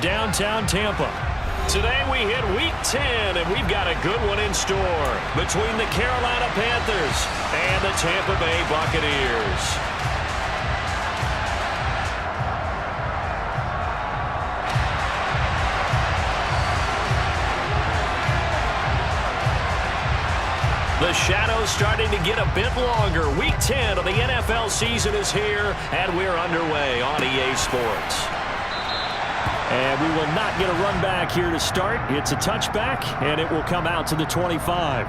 downtown Tampa. Today we hit Week 10, and we've got a good one in store between the Carolina Panthers and the Tampa Bay Buccaneers. The shadow's starting to get a bit longer. Week 10 of the NFL season is here, and we're underway on EA Sports. And we will not get a run back here to start. It's a touchback, and it will come out to the 25.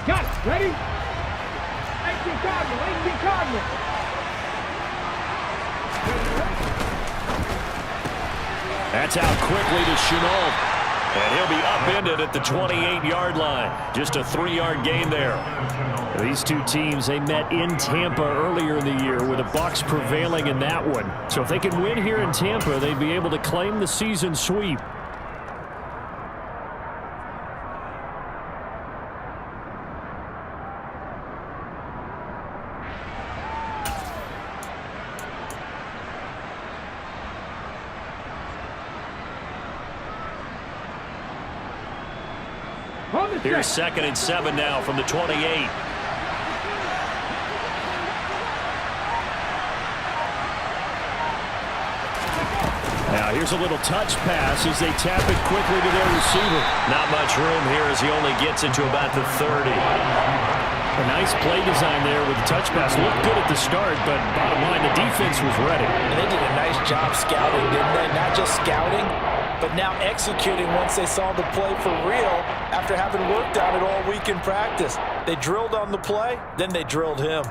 Got it. Ready? 18 Cardinal. 18 Cardinal. That's out quickly to Chenault. And he'll be upended at the 28-yard line. Just a 3-yard gain there. These two teams, they met in Tampa earlier in the year with the Bucs prevailing in that one. So if they can win here in Tampa, they'd be able to claim the season sweep. Here's 2nd and 7 now from the 28. Now here's a little touch pass as they tap it quickly to their receiver. Not much room here as he only gets it to about the 30. A nice play design there with the touch pass. Looked good at the start, but bottom line, the defense was ready. And they did a nice job scouting, didn't they? Not just scouting, but now executing once they saw the play for real after having worked on it all week in practice. They drilled on the play, then they drilled him.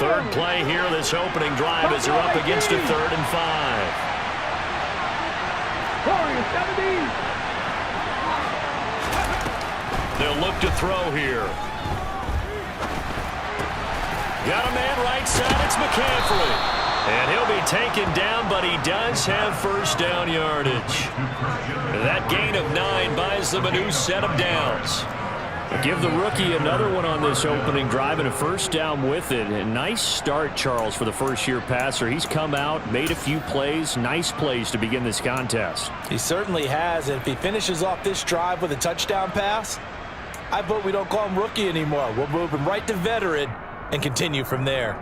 Third play here, this opening drive as they're up against a 3rd and 5. They'll look to throw here. Got a man right side, it's McCaffrey. And he'll be taken down, but he does have first down yardage. That gain of 9 buys them a new set of downs. Give the rookie another one on this opening drive and a first down with it. A nice start, Charles, for the first-year passer. He's come out, made a few plays, nice plays to begin this contest. He certainly has, and if he finishes off this drive with a touchdown pass, I vote we don't call him rookie anymore. We'll move him right to veteran and continue from there.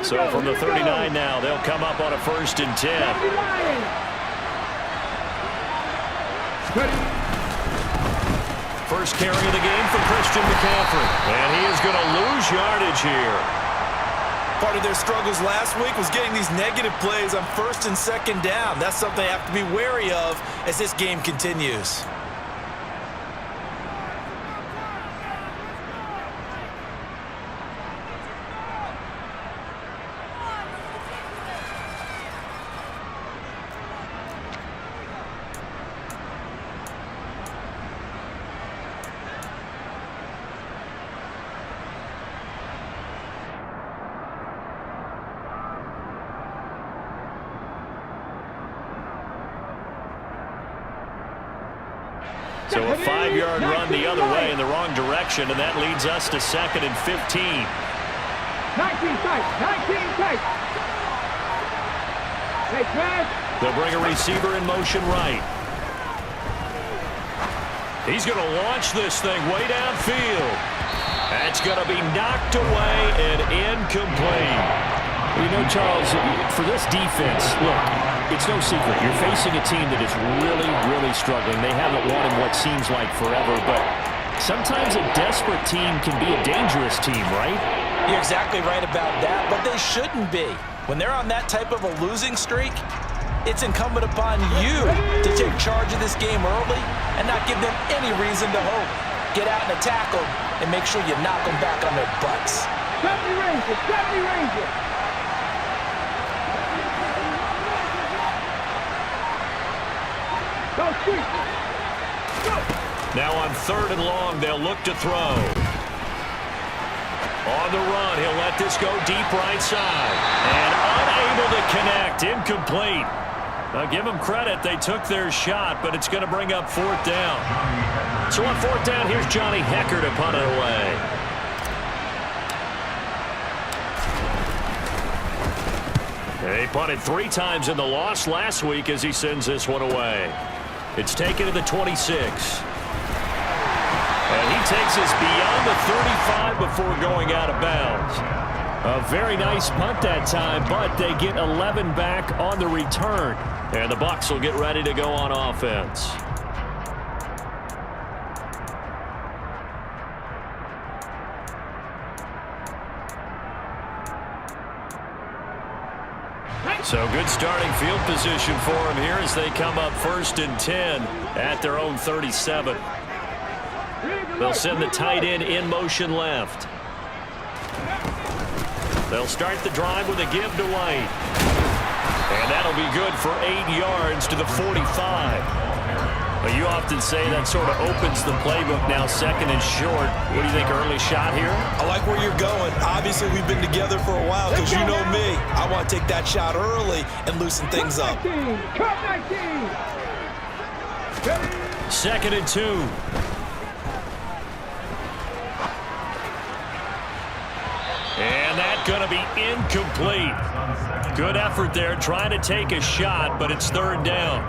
So from the 39 now, they'll come up on a 1st and 10. First carry of the game for Christian McCaffrey. And he is going to lose yardage here. Part of their struggles last week was getting these negative plays on 1st and 2nd down. That's something they have to be wary of as this game continues. So a 5-yard run the other way in the wrong direction, and that leads us to 2nd and 15. 19 tight. 19 tight. Hey, Chad. They'll bring a receiver in motion right. He's going to launch this thing way downfield. That's going to be knocked away and incomplete. You know, Charles, for this defense, look, it's no secret. You're facing a team that is really, really struggling. They haven't won in what seems like forever, but sometimes a desperate team can be a dangerous team, right? You're exactly right about that, but they shouldn't be. When they're on that type of a losing streak, it's incumbent upon you to take charge of this game early and not give them any reason to hope. Get out and attack them, and make sure you knock them back on their butts. 70 Rangers, 70 Rangers. Go, shoot. Go. Now on 3rd and long, they'll look to throw. On the run, he'll let this go deep right side. And unable to connect, incomplete. Now give them credit, they took their shot, but it's going to bring up 4th down. So on 4th down, here's Johnny Hecker to punt it away. He punted 3 times in the loss last week as he sends this one away. It's taken to the 26. And he takes us beyond the 35 before going out of bounds. A very nice punt that time, but they get 11 back on the return. And the Bucs will get ready to go on offense. So good starting field position for him here as they come up 1st and 10 at their own 37. They'll send the tight end in motion left. They'll start the drive with a give to White. And that'll be good for 8 yards to the 45. Well, you often say that sort of opens the playbook now, 2nd and short. What do you think, early shot here? I like where you're going. Obviously, we've been together for a while because you know me. I want to take that shot early and loosen things up. Cut 19. 2nd and 2. And that's going to be incomplete. Good effort there, trying to take a shot, but it's 3rd down.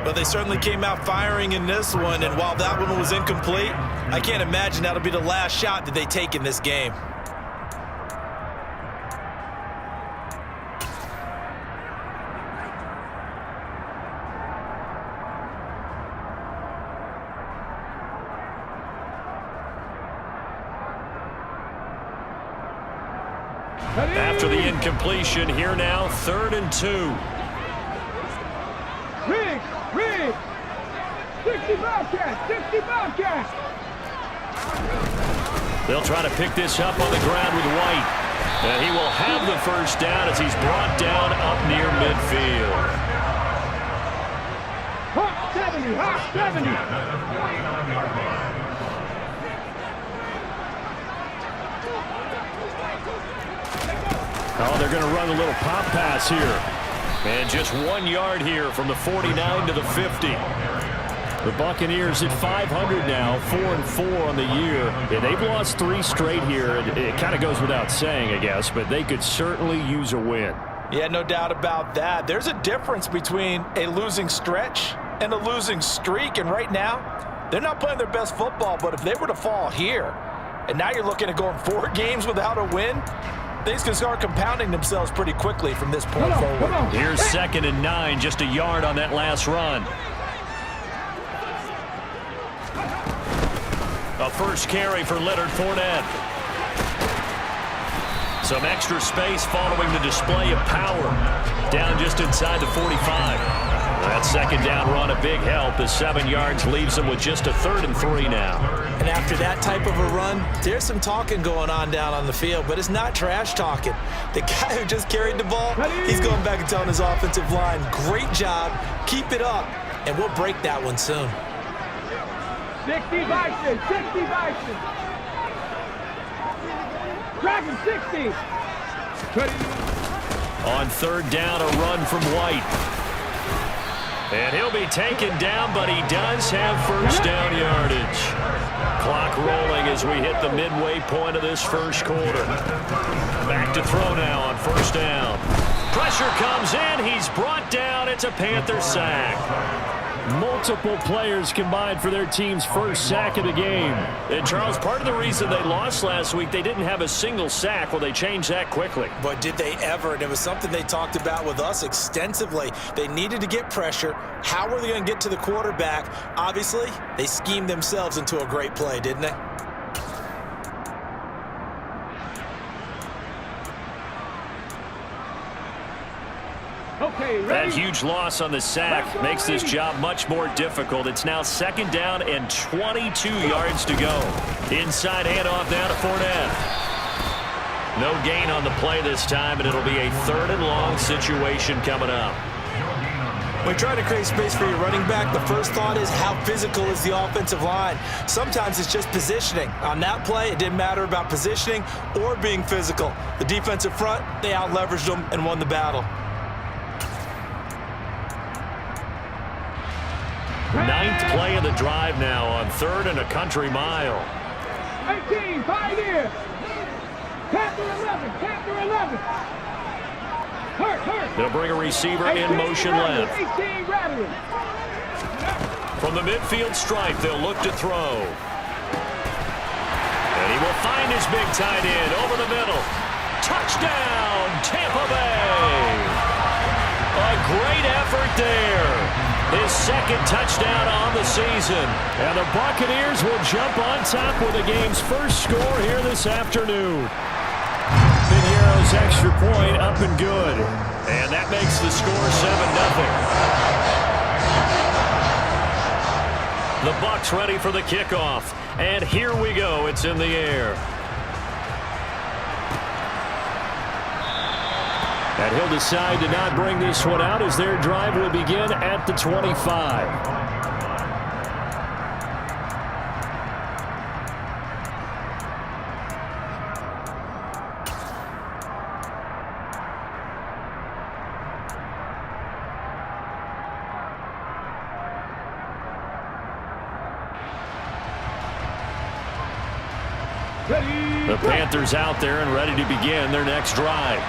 But they certainly came out firing in this one, and while that one was incomplete, I can't imagine that'll be the last shot that they take in this game. After the incompletion, here now, 3rd and 2. Rig! 60 Bobcats! 60 Bobcats! They'll try to pick this up on the ground with White. And he will have the 1st down as he's brought down up near midfield. Hawk 70! Hawk 70! Oh, they're going to run a little pop pass here. And just 1 yard here from the 49 to the 50. The Buccaneers at 500 now, 4-4 on the year. Yeah, they've lost 3 straight here. It kind of goes without saying, I guess, but they could certainly use a win. Yeah, no doubt about that. There's a difference between a losing stretch and a losing streak, and right now, they're not playing their best football, but if they were to fall here, and now you're looking at going 4 games without a win, things can start compounding themselves pretty quickly from this point forward. Here's 2nd and 9, just a yard on that last run. A first carry for Leonard Fournette. Some extra space following the display of power. Down just inside the 45. That 2nd down run, a big help as 7 yards leaves them with just a 3rd and 3 now. And after that type of a run, there's some talking going on down on the field, but it's not trash talking. The guy who just carried the ball, he's going back and telling his offensive line, great job, keep it up, and we'll break that one soon. 60 Bison! 60 Bison! Dragon 60! On 3rd down, a run from White. And he'll be taken down, but he does have 1st down yardage. Clock rolling as we hit the midway point of this 1st quarter. Back to throw now on 1st down. Pressure comes in. He's brought down. It's a Panther sack. Multiple players combined for their team's 1st sack of the game. And, Charles, part of the reason they lost last week, they didn't have a single sack. Well, they changed that quickly. But did they ever? And it was something they talked about with us extensively. They needed to get pressure. How were they going to get to the quarterback? Obviously, they schemed themselves into a great play, didn't they? Okay, That huge loss on the sack makes this job much more difficult. It's now 2nd down and 22 yards to go. Inside handoff now to Fournette. No gain on the play this time, and it'll be a 3rd and long situation coming up. When trying to create space for your running back, the first thought is how physical is the offensive line. Sometimes it's just positioning. On that play, it didn't matter about positioning or being physical. The defensive front, they out-leveraged them and won the battle. 9th play of the drive now on 3rd and a country mile. 18, Pioneer. Panther 11, Panther 11. Hurt. They'll bring a receiver in motion left. 18, Rattling. From the midfield stripe, they'll look to throw. And he will find his big tight end over the middle. Touchdown, Tampa Bay. A great effort there. His 2nd touchdown on the season. And the Buccaneers will jump on top with the game's first score here this afternoon. Pinheiro's extra point up and good. And that makes the score 7-0. The Bucs ready for the kickoff. And here we go. It's in the air. And he'll decide to not bring this one out as their drive will begin at the 25. The Panthers out there and ready to begin their next drive.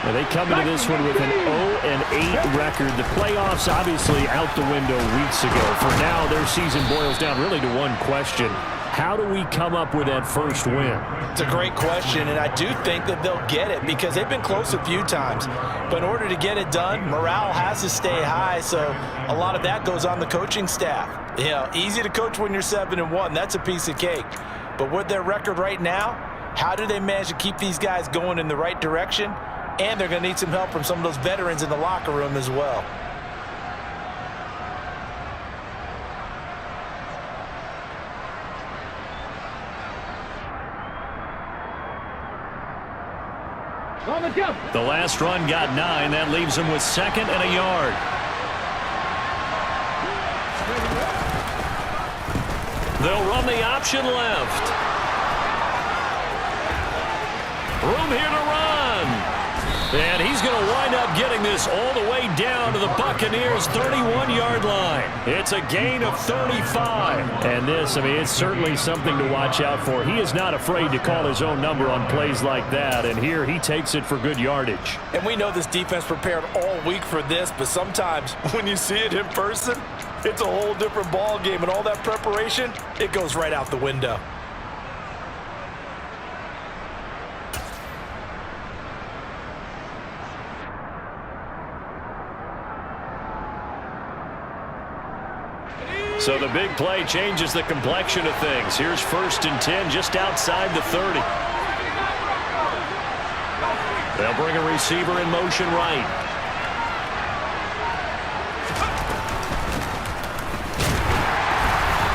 Now they come into this one with an 0-8 record. The playoffs obviously out the window weeks ago. For now, their season boils down really to one question. How do we come up with that first win? It's a great question, and I do think that they'll get it because they've been close a few times. But in order to get it done, morale has to stay high, so a lot of that goes on the coaching staff. You know, easy to coach when you're 7-1. That's a piece of cake. But with their record right now, how do they manage to keep these guys going in the right direction? And they're going to need some help from some of those veterans in the locker room as well. On the jump. The last run got 9. That leaves them with 2nd and a yard. They'll run the option left. Room here to run. And he's going to wind up getting this all the way down to the Buccaneers' 31-yard line. It's a gain of 35. And this, I mean, it's certainly something to watch out for. He is not afraid to call his own number on plays like that. And here he takes it for good yardage. And we know this defense prepared all week for this, but sometimes when you see it in person, it's a whole different ball game. And all that preparation, it goes right out the window. So the big play changes the complexion of things. Here's 1st and 10 just outside the 30. They'll bring a receiver in motion right.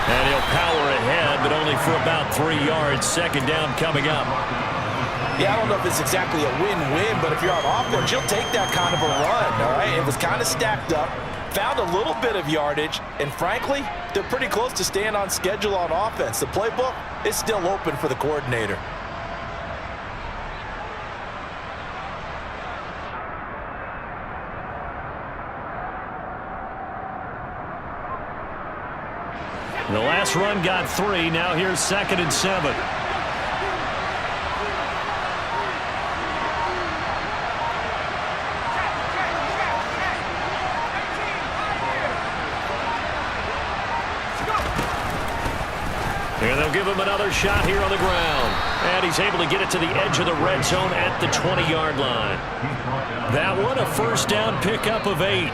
And he'll power ahead, but only for about 3 yards. 2nd down coming up. Yeah, I don't know if it's exactly a win-win, but if you're on offense, you'll take that kind of a run, all right? It was kind of stacked up. Found a little bit of yardage, and frankly, they're pretty close to staying on schedule on offense. The playbook is still open for the coordinator. The last run got 3. Now here's 2nd and 7. And they'll give him another shot here on the ground. And he's able to get it to the edge of the red zone at the 20-yard line. That one, a 1st down pickup of 8.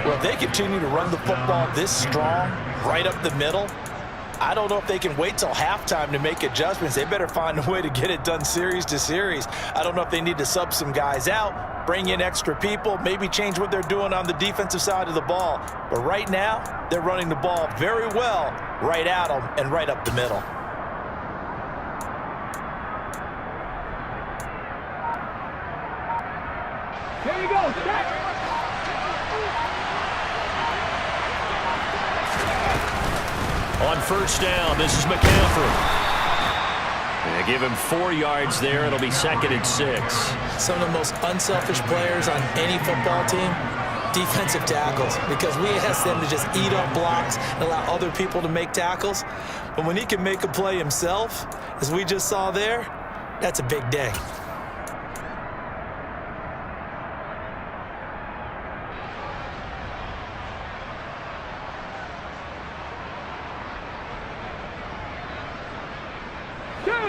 Well, if they continue to run the football this strong, right up the middle, I don't know if they can wait till halftime to make adjustments. They better find a way to get it done series to series. I don't know if they need to sub some guys out, bring in extra people, maybe change what they're doing on the defensive side of the ball. But right now, they're running the ball very well right at them and right up the middle. Here you go, set. On first down, this is McCaffrey. They give him 4 yards there. It'll be 2nd and 6. Some of the most unselfish players on any football team, defensive tackles, because we ask them to just eat up blocks and allow other people to make tackles. But when he can make a play himself, as we just saw there, that's a big day.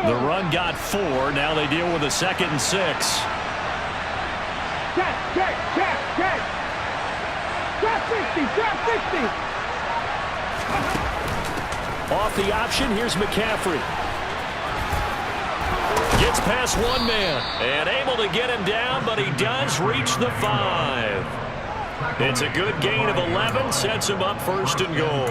The run got 4. Now they deal with a 2nd and 6. Check. Drop 60. Off the option, here's McCaffrey. Gets past one man and able to get him down, but he does reach the 5. It's a good gain of 11, sets him up 1st and goal.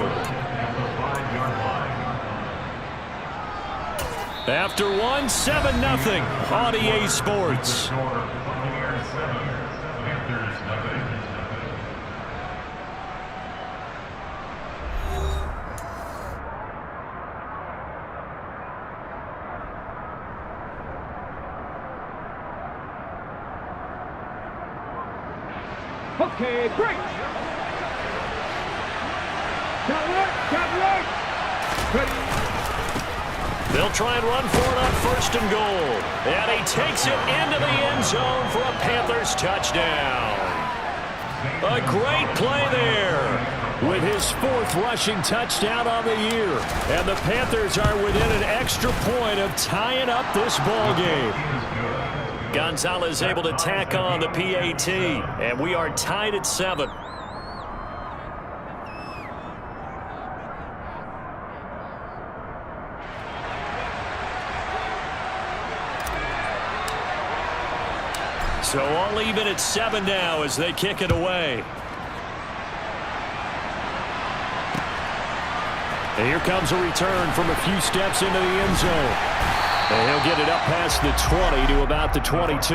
After 1, 7-0 on EA Sports. Okay, break. Shot right. Ready. They'll try and run for it on 1st and goal. And he takes it into the end zone for a Panthers touchdown. A great play there with his 4th rushing touchdown on the year. And the Panthers are within an extra point of tying up this ball game. Gonzalez able to tack on the PAT, and we are tied at 7. So all even at 7 now as they kick it away. And here comes a return from a few steps into the end zone. And he'll get it up past the 20 to about the 22.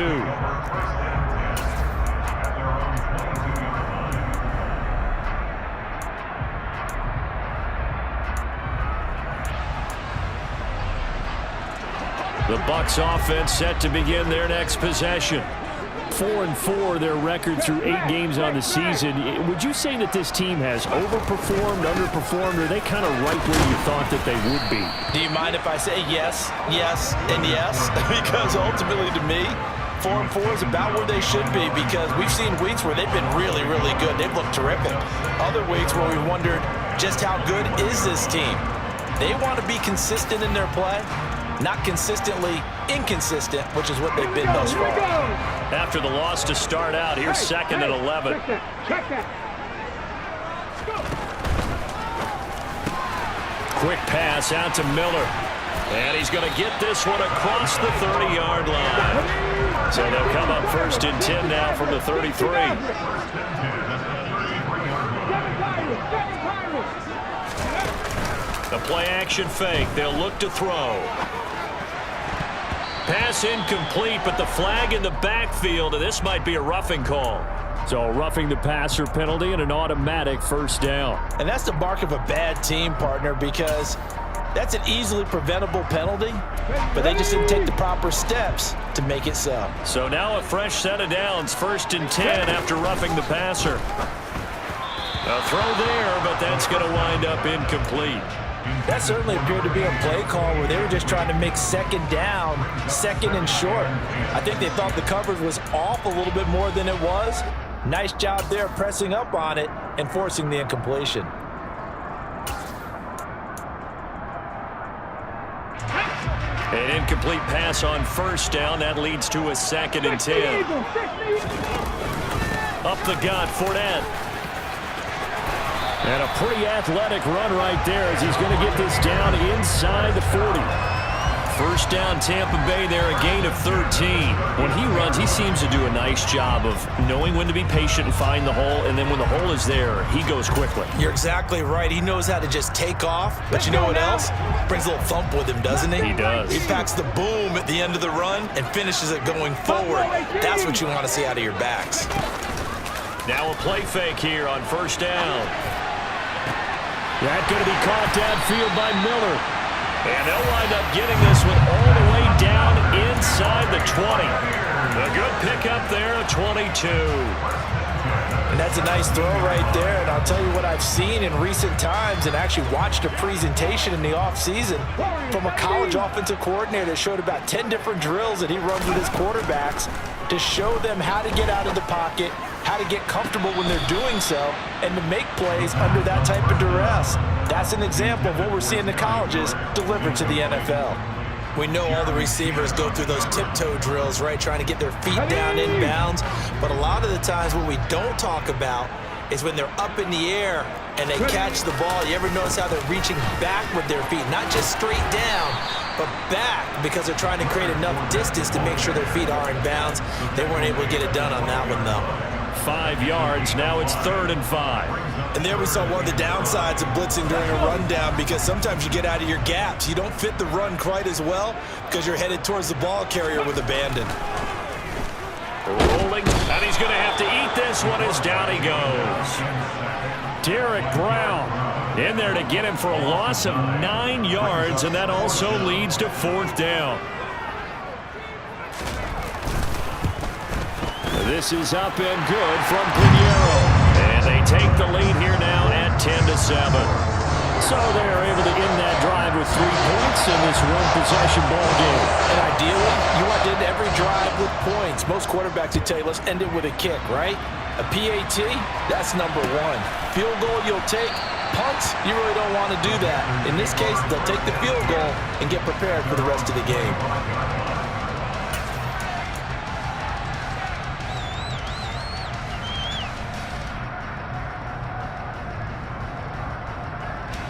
The Bucs offense set to begin their next possession. 4-4 their record through 8 games on the season. Would you say that this team has overperformed, underperformed, or are they kind of right where you thought that they would be? Do you mind if I say yes, and yes? Because ultimately to me, 4-4 is about where they should be, because we've seen weeks where they've been really, really good. They've looked terrific. Other weeks where we wondered just how good is this team. They want to be consistent in their play, not consistently inconsistent, which is what they've been thus far. After the loss to start out, here's 2nd and 11. Check that. Quick pass out to Miller. And he's going to get this one across the 30-yard line. So they'll come up 1st and 10 now from the 33. The play-action fake. They'll look to throw. Pass incomplete, but the flag in the backfield, and this might be a roughing call. So roughing the passer penalty and an automatic 1st down. And that's the mark of a bad team, partner, because that's an easily preventable penalty, but they just didn't take the proper steps to make it so. So now a fresh set of downs, 1st and 10 after roughing the passer. A throw there, but that's going to wind up incomplete. That certainly appeared to be a play call where they were just trying to make 2nd down, 2nd and short. I think they thought the coverage was off a little bit more than it was. Nice job there pressing up on it and forcing the incompletion. An incomplete pass on 1st down. That leads to a 2nd and 10. Up the gut, Fournette. And a pretty athletic run right there as he's going to get this down inside the 40. First down, Tampa Bay there, a gain of 13. When he runs, he seems to do a nice job of knowing when to be patient and find the hole, and then when the hole is there, he goes quickly. You're exactly right. He knows how to just take off, but you know what else? Brings a little thump with him, doesn't he? He does. He packs the boom at the end of the run and finishes it going forward. That's what you want to see out of your backs. Now a play fake here on first down. That's going to be caught downfield by Miller. And they'll wind up getting this one all the way down inside the 20. A good pickup there, a 22. And that's a nice throw right there. And I'll tell you what I've seen in recent times and actually watched a presentation in the offseason from a college offensive coordinator that showed about 10 different drills that he runs with his quarterbacks to show them how to get out of the pocket, how to get comfortable when they're doing so, and to make plays under that type of duress. That's an example of what we're seeing the colleges delivered to the NFL. We know all the receivers go through those tiptoe drills, right, trying to get their feet down inbounds. But a lot of the times what we don't talk about is when they're up in the air and they catch the ball. You ever notice how they're reaching back with their feet, not just straight down, but back, because they're trying to create enough distance to make sure their feet are in bounds. They weren't able to get it done on that one, though. 5 yards, now it's 3rd and 5. And there we saw one of the downsides of blitzing during a rundown, because sometimes you get out of your gaps. You don't fit the run quite as well because you're headed towards the ball carrier with abandon. Rolling, and he's going to have to eat this one as down he goes. Derek Brown in there to get him for a loss of 9 yards, and that also leads to 4th down. This is up and good from Pinheiro. And they take the lead here now at 10-7. So they're able to end that drive with 3 points in this one-possession ball game. And ideally, you want to end every drive with points. Most quarterbacks would tell you, let's end it with a kick, right? A PAT, that's number 1. Field goal you'll take. Punts, you really don't want to do that. In this case, they'll take the field goal and get prepared for the rest of the game.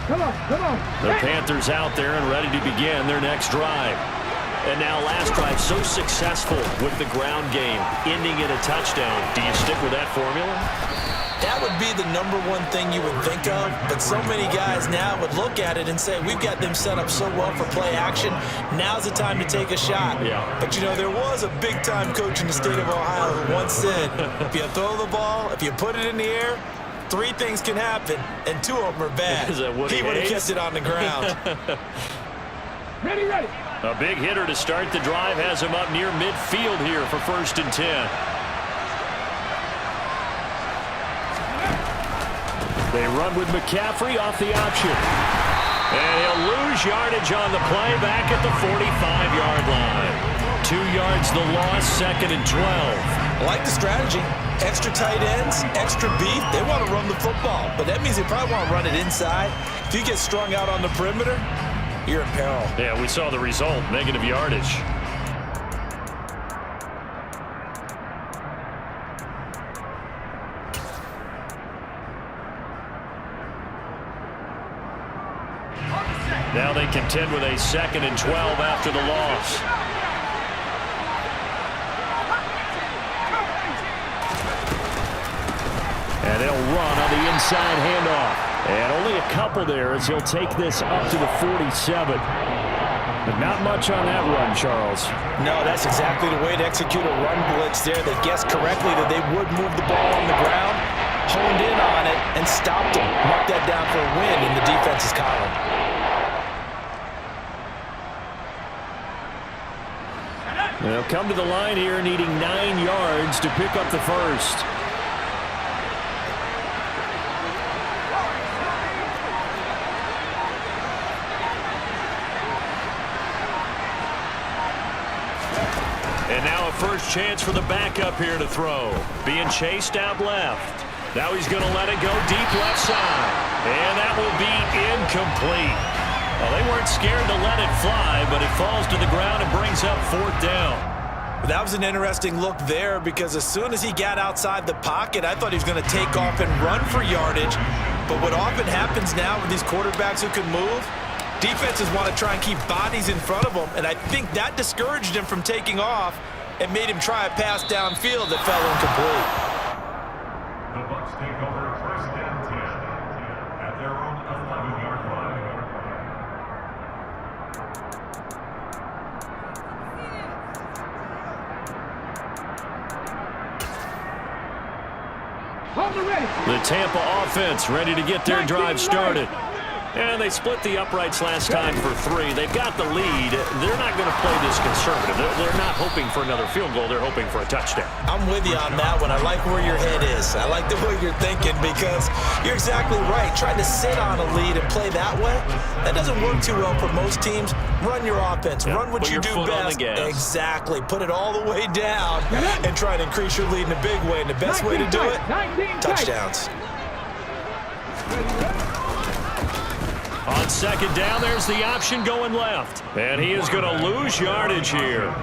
Come on, come on. The Panthers out there and ready to begin their next drive. And now last drive so successful with the ground game, ending in a touchdown. Do you stick with that formula? That would be the number 1 thing you would think of, but so many guys now would look at it and say, we've got them set up so well for play action, now's the time to take a shot. Yeah. But, you know, there was a big-time coach in the state of Ohio who once said, if you throw the ball, if you put it in the air, 3 things can happen, and 2 of them are bad. Is that what he would have hates? kept it on the ground. Ready, ready. A big hitter to start the drive has him up near midfield here for 1st and 10. They run with McCaffrey off the option. And he'll lose yardage on the play back at the 45-yard line. 2 yards the loss, 2nd and 12. I like the strategy. Extra tight ends, extra beef. They want to run the football, but that means they probably want to run it inside. If you get strung out on the perimeter, you're in peril. Yeah, we saw the result, negative yardage. Now they contend with a 2nd and 12 after the loss. And they'll run on the inside handoff. And only a couple there as he'll take this up to the 47. But not much on that run, Charles. No, that's exactly the way to execute a run blitz there. They guessed correctly that they would move the ball on the ground, honed in on it, and stopped them. Marked that down for a win in the defense's column. They'll come to the line here needing 9 yards to pick up the first. And now a first chance for the backup here to throw. Being chased out left. Now he's going to let it go deep left side. And that will be incomplete. Well, they weren't scared to let it fly, but it falls to the ground and brings up 4th down. That was an interesting look there, because as soon as he got outside the pocket, I thought he was going to take off and run for yardage. But what often happens now with these quarterbacks who can move, defenses want to try and keep bodies in front of them, and I think that discouraged him from taking off and made him try a pass downfield that fell incomplete. The Bucs take over first and 10 at their own 11-yard line. Hold it ready. The Tampa offense ready to get their drive started. And they split the uprights last time for 3. They've got the lead. They're not going to play this conservative. They're not hoping for another field goal. They're hoping for a touchdown. I'm with you on that one. I like where your head is. I like the way you're thinking because you're exactly right. Trying to sit on a lead and play that way, that doesn't work too well for most teams. Run your offense. Run what you do best. Exactly. Put it all the way down and try to increase your lead in a big way. And the best way to do it, touchdowns. On second down, there's the option going left. And he is going to lose yardage here.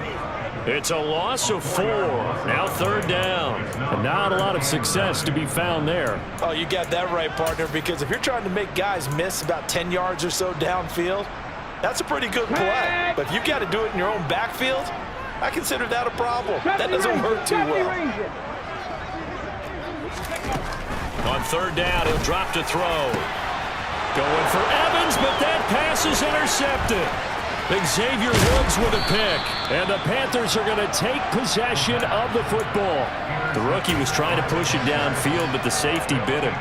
It's a loss of 4. Now third down. And not a lot of success to be found there. Oh, you got that right, partner, because if you're trying to make guys miss about 10 yards or so downfield, that's a pretty good play. But if you've got to do it in your own backfield, I consider that a problem. That doesn't work too well. On third down, he'll drop to throw. Going for Evans, but that pass is intercepted. Xavier Woods with a pick. And the Panthers are going to take possession of the football. The rookie was trying to push it downfield, but the safety bit him.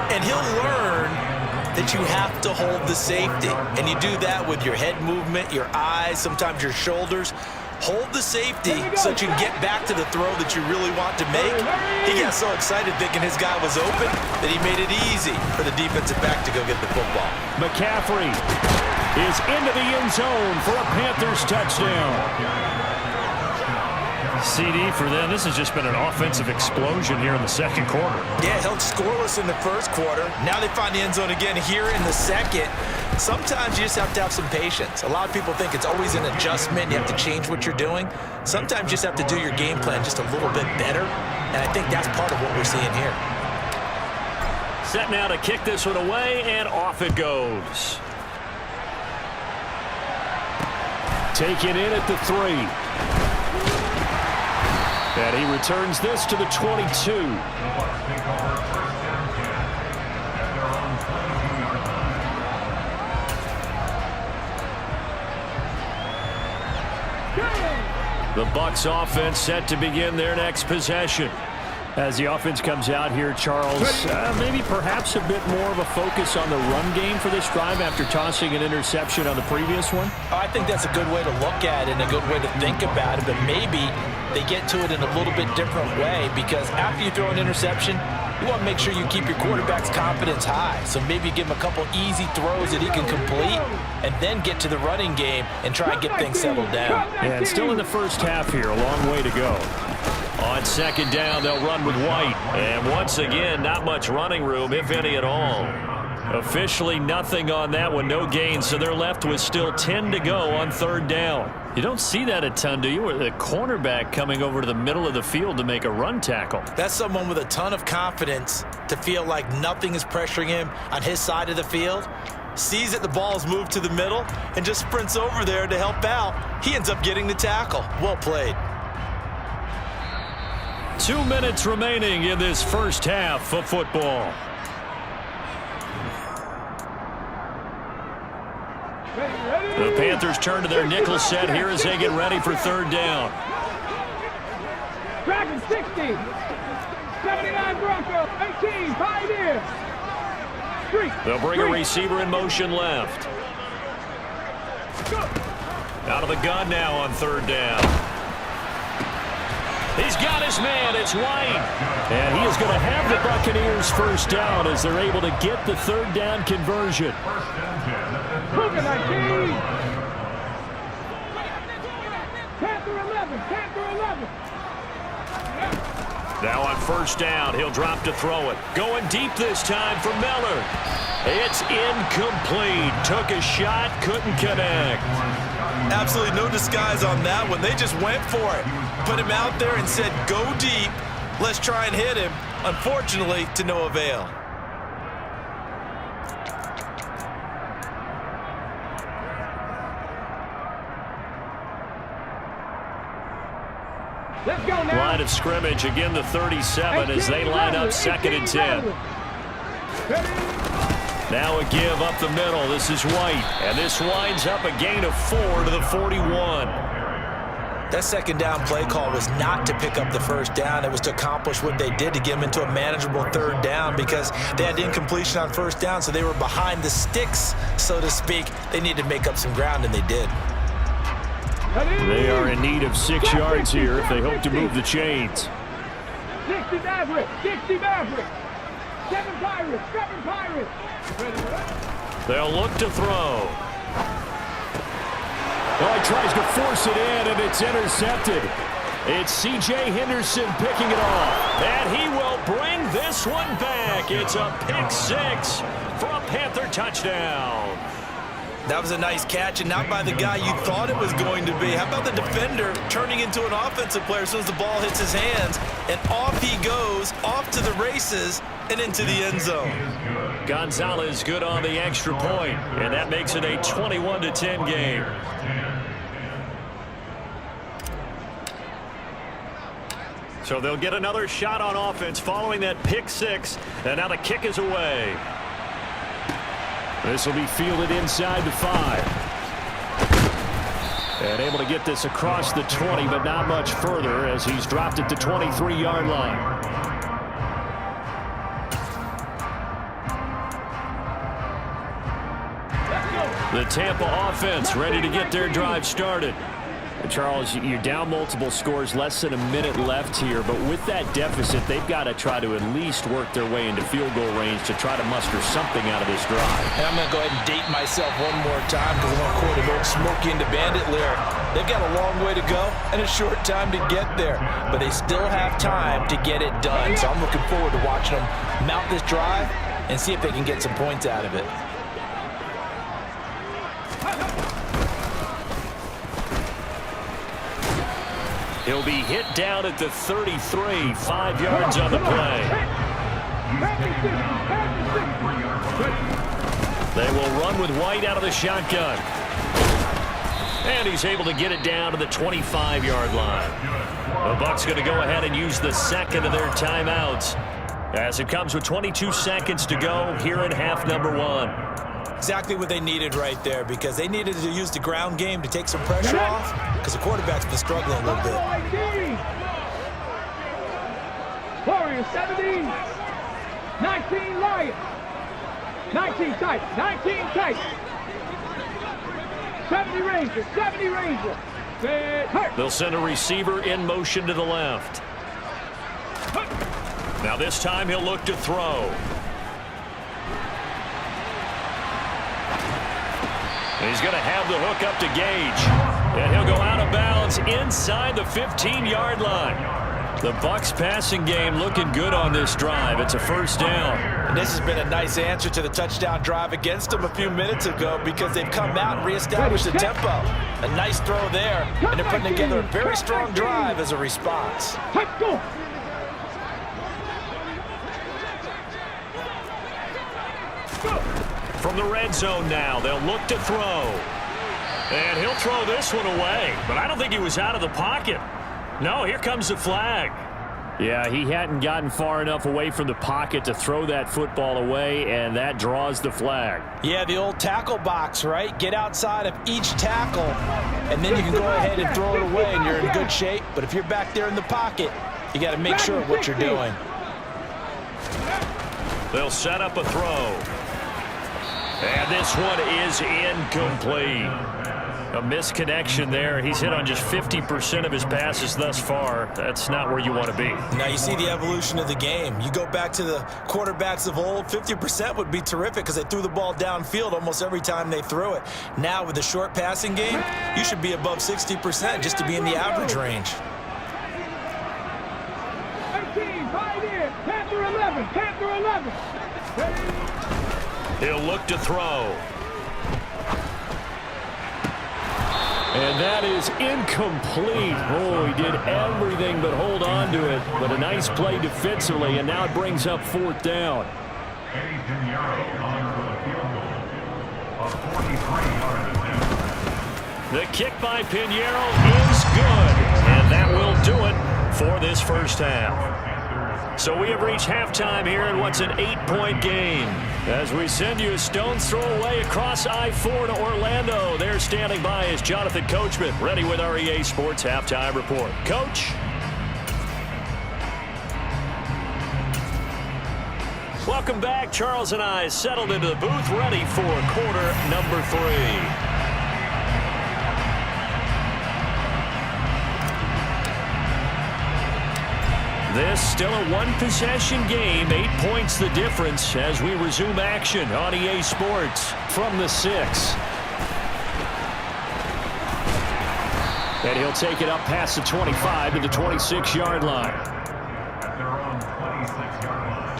And he'll learn that you have to hold the safety. And you do that with your head movement, your eyes, sometimes your shoulders. Hold the safety so that you can get back to the throw that you really want to make. He got so excited thinking his guy was open that he made it easy for the defensive back to go get the football. McCaffrey is into the end zone for a Panthers touchdown. CD for them. This has just been an offensive explosion here in the second quarter. Yeah, held scoreless in the first quarter. Now they find the end zone again here in the second. Sometimes you just have to have some patience. A lot of people think it's always an adjustment. You have to change what you're doing. Sometimes you just have to do your game plan just a little bit better. And I think that's part of what we're seeing here. Set now to kick this one away, and off it goes. Taken in at the 3. And he returns this to the 22. The Bucs offense set to begin their next possession. As the offense comes out here, Charles, maybe perhaps a bit more of a focus on the run game for this drive after tossing an interception on the previous one? I think that's a good way to look at it and a good way to think about it, but maybe they get to it in a little bit different way because after you throw an interception, you want to make sure you keep your quarterback's confidence high. So maybe give him a couple easy throws that he can complete and then get to the running game and try and get things settled down. And still in the first half here, a long way to go. On second down, they'll run with White. And once again, not much running room, if any at all. Officially nothing on that one, no gain, so they're left with still 10 to go on third down. You don't see that a ton, do you? With a cornerback coming over to the middle of the field to make a run tackle. That's someone with a ton of confidence to feel like nothing is pressuring him on his side of the field. Sees that the ball's moved to the middle and just sprints over there to help out. He ends up getting the tackle. Well played. 2 minutes remaining in this first half of football. The Panthers turn to their nickel set here as they get ready for third down. Dragon 60. 79 Broncos. 18 Pioneers. They'll bring a receiver in motion left. Out of the gun now on third down. He's got his man. It's White. And he is going to have the Buccaneers first down as they're able to get the third down conversion. Panther 11. Panther 11. Now on first down, he'll drop to throw it. Going deep this time for Miller. It's incomplete. Took a shot, couldn't connect. Absolutely no disguise on that one. They just went for it. Put him out there and said, go deep. Let's try and hit him. Unfortunately, to no avail. Let's go now. Line of scrimmage, again the 37 as they line up 2nd and 10. Now a give up the middle. This is White, and this winds up a gain of 4 to the 41. That second down play call was not to pick up the first down. It was to accomplish what they did to get them into a manageable 3rd down because they had incompletion on 1st down, so they were behind the sticks, so to speak. They needed to make up some ground, and they did. They are in need of 6 yards here if they hope to move the chains. 60 Maverick, 60 Maverick. 7 Pirates, 7 Pirates. They'll look to throw. Oh, he tries to force it in, and it's intercepted. It's C.J. Henderson picking it off. And he will bring this one back. It's a pick 6 for a Panther touchdown. That was a nice catch, and not by the guy you thought it was going to be. How about the defender turning into an offensive player as soon as the ball hits his hands, and off he goes, off to the races, and into the end zone. Gonzalez good on the extra point, and that makes it a 21-10 game. So they'll get another shot on offense following that pick 6, and now the kick is away. This will be fielded inside the 5. And able to get this across the 20, but not much further as he's dropped it to 23-yard line. The Tampa offense ready to get their drive started. Charles, you're down multiple scores, less than a minute left here, but with that deficit, they've got to try to at least work their way into field goal range to try to muster something out of this drive. And I'm going to go ahead and date myself one more time because I'm going to quote an old Smokey and the Bandit lyric. They've got a long way to go and a short time to get there, but they still have time to get it done. So I'm looking forward to watching them mount this drive and see if they can get some points out of it. He'll be hit down at the 33, 5 yards on the play. They will run with White out of the shotgun. And he's able to get it down to the 25-yard line. The Bucs going to go ahead and use the second of their timeouts as it comes with 22 seconds to go here in half number 1. Exactly what they needed right there because they needed to use the ground game to take some pressure off because the quarterback's been struggling a little bit. Warriors 17, 19 Lions, 19 Titans, 19 Titans, 70 Rangers, 70 Rangers. They'll send a receiver in motion to the left. Now this time he'll look to throw. He's going to have the hook up to Gage. And he'll go out of bounds inside the 15-yard line. The Bucs passing game looking good on this drive. It's a first down. And this has been a nice answer to the touchdown drive against them a few minutes ago because they've come out and reestablished the tempo. A nice throw there, and they're putting together a very strong drive as a response. Let's go. From the red zone now, they'll look to throw. And he'll throw this one away. But I don't think he was out of the pocket. No, here comes the flag. Yeah, he hadn't gotten far enough away from the pocket to throw that football away, and that draws the flag. Yeah, the old tackle box, right? Get outside of each tackle, and then you can go ahead and throw it away, and you're in good shape. But if you're back there in the pocket, you got to make sure of what you're doing. They'll set up a throw. And this one is incomplete. A misconnection there. He's hit on just 50% of his passes thus far. That's not where you want to be. Now you see the evolution of the game. You go back to the quarterbacks of old, 50% would be terrific because they threw the ball downfield almost every time they threw it. Now with the short passing game, you should be above 60% just to be in the average range. 18, Pioneer, Panther 11, Panther 11. He'll look to throw. And that is incomplete. Oh, he did everything but hold on to it. But a nice play defensively, and now it brings up 4th down. Eddie Pinheiro on for the field goal. A 43-yard attempt. The kick by Pinheiro is good. And that will do it for this first half. So we have reached halftime here in what's an 8-point game. As we send you a stone's throw away across I-4 to Orlando. There standing by is Jonathan Coachman, ready with our EA Sports Halftime Report. Coach? Welcome back. Charles and I settled into the booth, ready for quarter number 3. This still a one-possession game, 8 points the difference as we resume action on EA Sports from the 6. And he'll take it up past the 25 to the 26-yard line. At their own 26-yard line.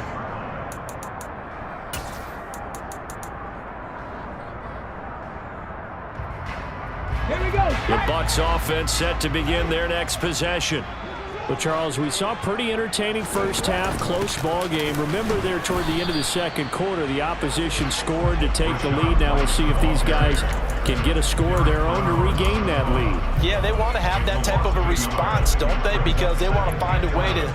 Here we go. The Bucs offense set to begin their next possession. Well, Charles, we saw a pretty entertaining first half, close ball game. Remember there toward the end of the second quarter, the opposition scored to take the lead. Now we'll see if these guys can get a score of their own to regain that lead. Yeah, they want to have that type of a response, don't they? Because they want to find a way to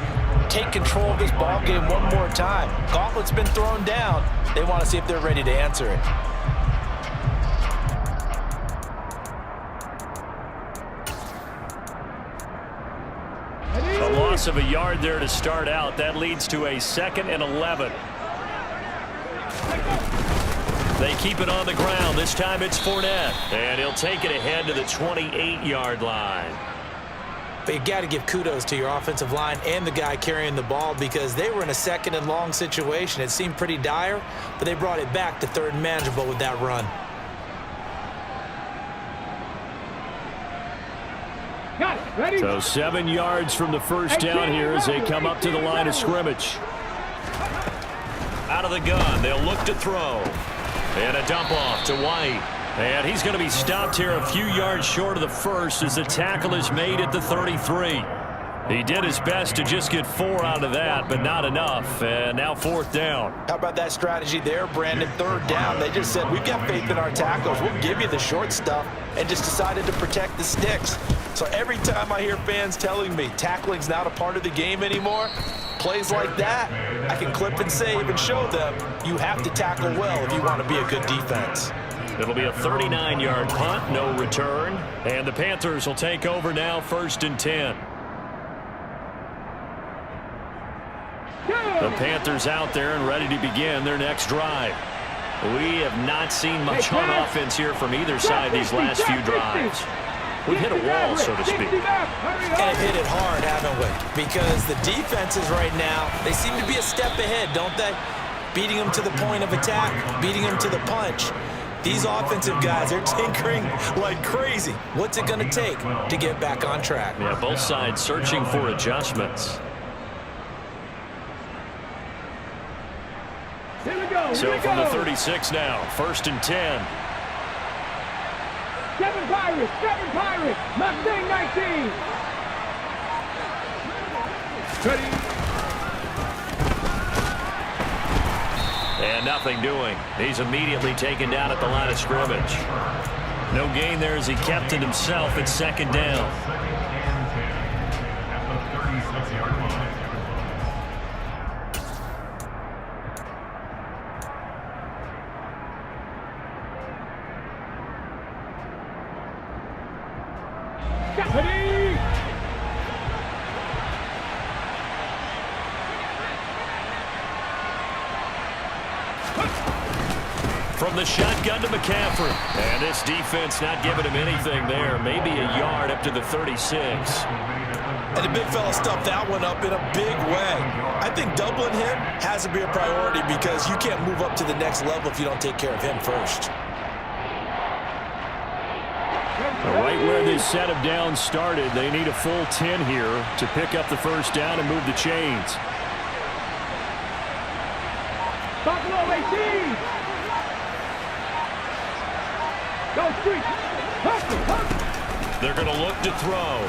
take control of this ball game one more time. Gauntlet's been thrown down. They want to see if they're ready to answer it. A loss of a yard there to start out. That leads to a 2nd and 11. They keep it on the ground. This time it's Fournette. And he'll take it ahead to the 28-yard line. But you got to give kudos to your offensive line and the guy carrying the ball because they were in a 2nd and long situation. It seemed pretty dire, but they brought it back to 3rd and manageable with that run. Got it. Ready? So 7 yards from the first down here as they come up to the line of scrimmage. Out of the gun, they'll look to throw. And a dump off to White. And he's going to be stopped here a few yards short of the first as the tackle is made at the 33. He did his best to just get 4 out of that, but not enough. And now 4th down. How about that strategy there, Brandon? 3rd down. They just said, we've got faith in our tackles. We'll give you the short stuff, and just decided to protect the sticks. So every time I hear fans telling me tackling's not a part of the game anymore, plays like that, I can clip and save and show them you have to tackle well if you want to be a good defense. It'll be a 39-yard punt, no return. And the Panthers will take over now, 1st and 10. The Panthers out there and ready to begin their next drive. We have not seen much on offense here from either side these last few drives. We've hit a wall, so to speak. And have hit it hard, haven't we? Because the defenses right now, they seem to be a step ahead, don't they? Beating them to the point of attack, beating them to the punch. These offensive guys are tinkering like crazy. What's it going to take to get back on track? Yeah, both sides searching for adjustments. Here we go. So from the 36 now, 1st and 10. 7 Pirates. 7 Pirates. Mustang 19. Ready. And nothing doing. He's immediately taken down at the line of scrimmage. No gain there as he kept it himself at 2nd down. At the 36-yard line. Ready. From the shotgun to McCaffrey. And this defense not giving him anything there. Maybe a yard up to the 36. And the big fella stuffed that one up in a big way. I think doubling him has to be a priority because you can't move up to the next level if you don't take care of him first. Right where this set of downs started, they need a full 10 here to pick up the first down and move the chains. Buffalo 18. Go street. They're going to look to throw.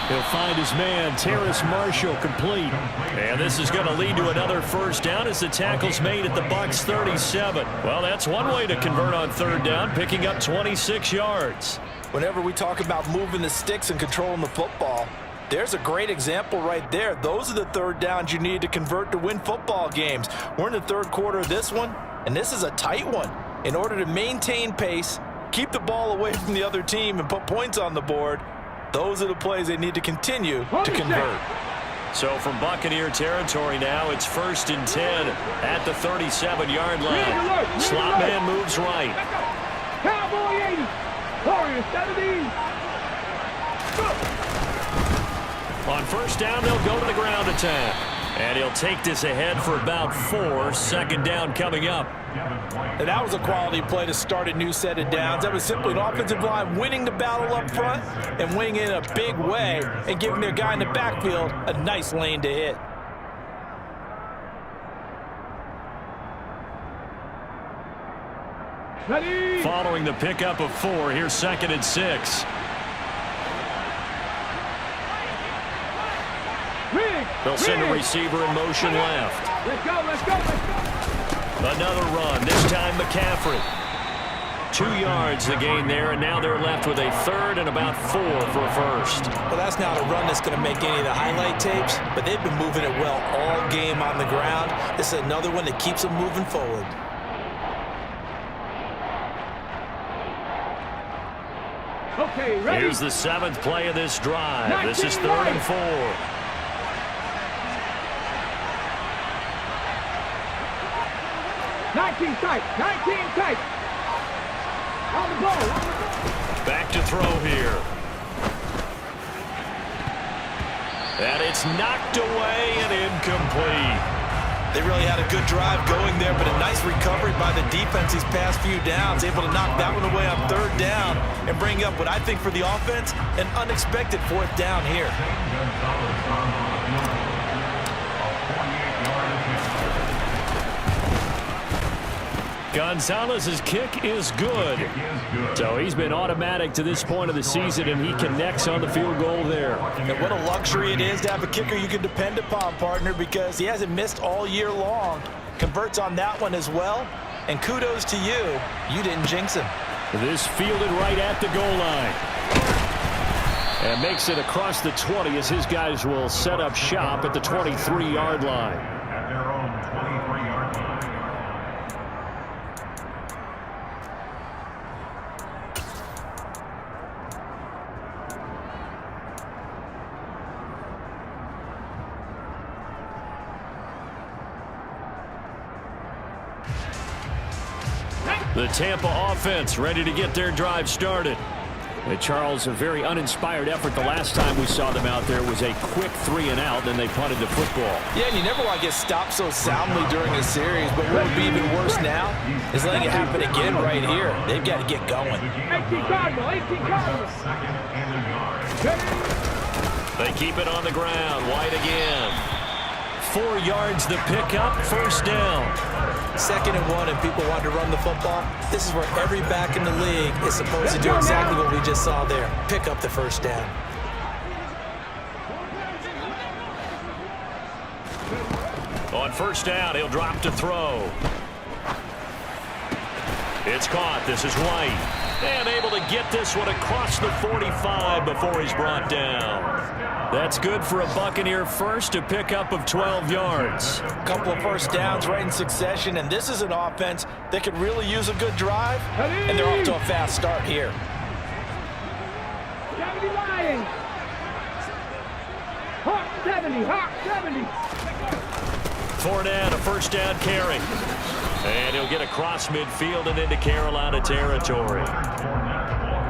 He'll find his man, Terrace Marshall, complete. And this is going to lead to another first down as the tackle's made at the Bucs 37. Well, that's one way to convert on third down, picking up 26 yards. Whenever we talk about moving the sticks and controlling the football, there's a great example right there. Those are the third downs you need to convert to win football games. We're in the third quarter of this one, and this is a tight one. In order to maintain pace, keep the ball away from the other team, and put points on the board, those are the plays they need to continue to convert. So from Buccaneer territory now, it's 1st and 10 at the 37-yard line. Slot man moves right. Cowboy 80. Warriors 70. On first down, they'll go to the ground attack. And he'll take this ahead for about 4. Second down coming up. And that was a quality play to start a new set of downs. That was simply an offensive line winning the battle up front and winning in a big way and giving their guy in the backfield a nice lane to hit. Ready. Following the pickup of 4, here's 2nd and 6. They'll send a receiver in motion left. Let's go, let's go, let's go. Another run, this time McCaffrey. 2 yards the gain there, and now they're left with a 3rd and about 4 for a first. Well, that's not a run that's going to make any of the highlight tapes, but they've been moving it well all game on the ground. This is another one that keeps them moving forward. Okay, ready. Here's the 7th play of this drive. This is 3rd and 4. 19 tight, 19 tight. On the ball, on the ball. Back to throw here. And it's knocked away and incomplete. They really had a good drive going there, but a nice recovery by the defense these past few downs. Able to knock that one away on 3rd down and bring up what I think for the offense, an unexpected 4th down here. Gonzalez's kick is good. So he's been automatic to this point of the season, and he connects on the field goal there. And what a luxury it is to have a kicker you can depend upon, partner, because he hasn't missed all year long. Converts on that one as well. And kudos to you. You didn't jinx him. This fielded right at the goal line. And makes it across the 20 as his guys will set up shop at the 23-yard line. At their own 23-yard line. The Tampa offense ready to get their drive started. And Charles, a very uninspired effort. The last time we saw them out there was a quick 3 and out, then they punted the football. Yeah, and you never want to get stopped so soundly during a series, but what would be even worse now is letting it happen again right here. They've got to get going. 18 Cardinal, 18 Cardinal. They keep it on the ground. White again. 4 yards the pickup, first down. 2nd and 1, and people want to run the football. This is where every back in the league is supposed to do exactly what we just saw there. Pick up the first down. On first down, he'll drop to throw. It's caught. This is White. And able to get this one across the 45 before he's brought down. That's good for a Buccaneer first, a pickup of 12 yards. A couple of first downs right in succession, and this is an offense that could really use a good drive, and they're off to a fast start here. 70 Lions. Hawk 70, Hawk 70. Fournette, a first down carry. And he'll get across midfield and into Carolina territory.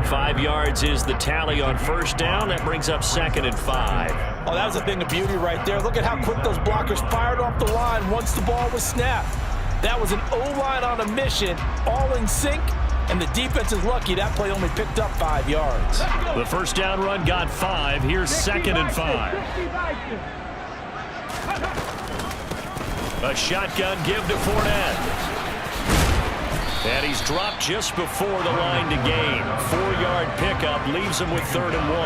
5 yards is the tally on first down. That brings up 2nd and 5. Oh, that was a thing of beauty right there. Look at how quick those blockers fired off the line once the ball was snapped. That was an O-line on a mission, all in sync, and the defense is lucky that play only picked up 5 yards. The first down run got 5. Here's 2nd and 5. A shotgun give to Fournette. And he's dropped just before the line to gain. 4 yards 3-yard pickup leaves them with 3rd and 1.